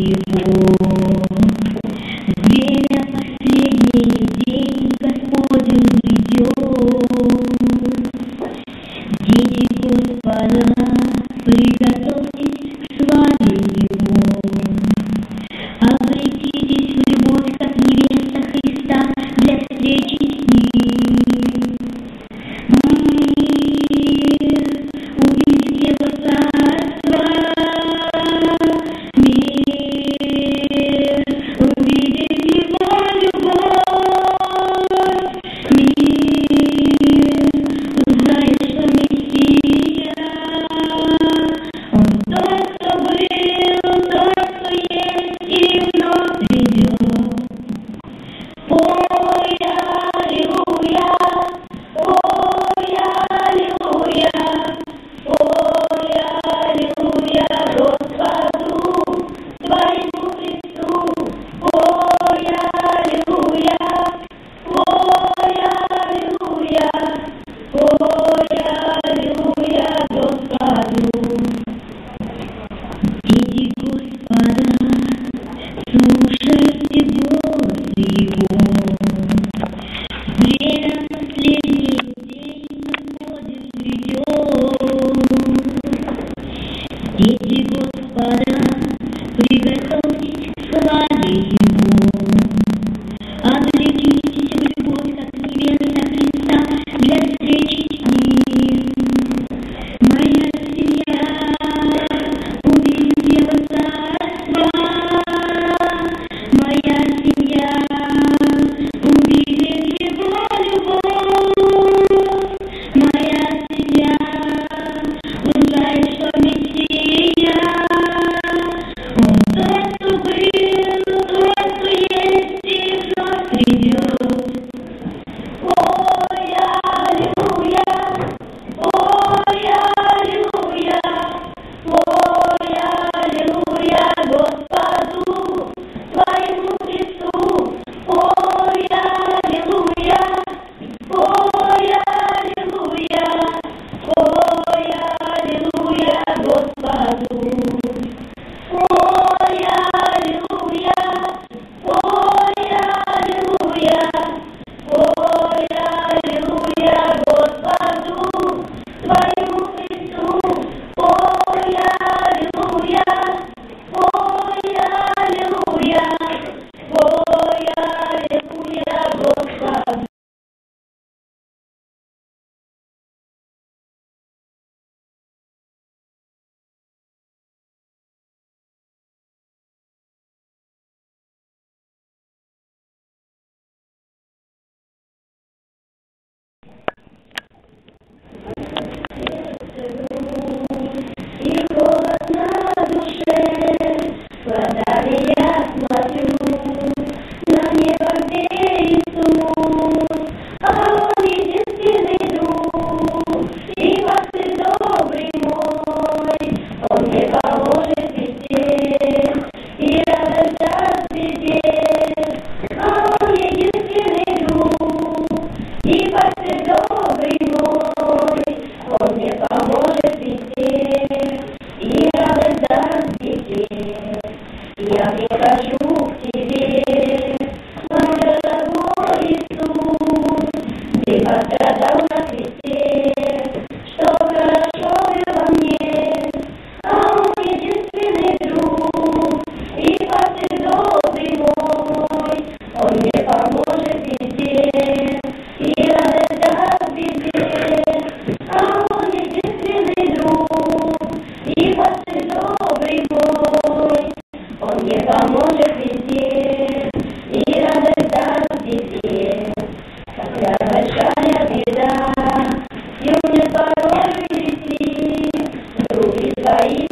его. Время последний день Господень грядет. Дети Господа, приготовьтесь к славе Его. Обратитесь в любовь, как невеста Христа, для встречи с Ним. Мир увидит Его царство, мир увидит Его любовь, мир узнает, что Мессия, Он тот, кто был, тот, кто есть и вновь придет. Ой, аллилуйя, ой, аллилуйя, ой, аллилуйя, Господу Твоему Христу. Ой, аллилуйя, ой, аллилуйя, ой, аллилуйя, Господу. Дети Господа, слушайте голос Его. Время последний день Господень грядет. Дети Господа, приготовьтесь к славе Его. Облекитесь в любовь, как невеста Христа, для встречи с Ним. Моя семья увидит Его царство, моя семья увидит Его любовь, моя семья узнает, что Мессия, Он тот, кто был, тот, кто есть и вновь придет. Ой, аллилуйя, ой, аллилуйя, ой, аллилуйя, Господу Твоему Христу. Ой, аллилуйя, ой, аллилуйя, ой, аллилуйя, Господу. Ой, аллилуйя, ой, аллилуйя, ой, аллилуйя, Господу Твоему Христу. Ой, аллилуйя, ой, аллилуйя, ой, аллилуйя, Господу. И голос на душе, глазами я смотрю на небо, где Иисус, а Он единственный друг и пастырь добрый мой. Он мне поможет везде и радость даст везде, а Он единственный друг и пастырь добрый мой. Он мне поможет везде и радость даст везде. Я прихожу к Тебе, мой дорогой Иисус. Ты пострадал на кресте, что хорошо было мне, а Он единственный друг и пастырь добрый мой. Он мне поможет везде и радость даст везде, а Он единственный друг и пастырь добрый мой. Он мне поможет везде и радость даст везде. Хотя большая беда, и у меня порой висит, руки свои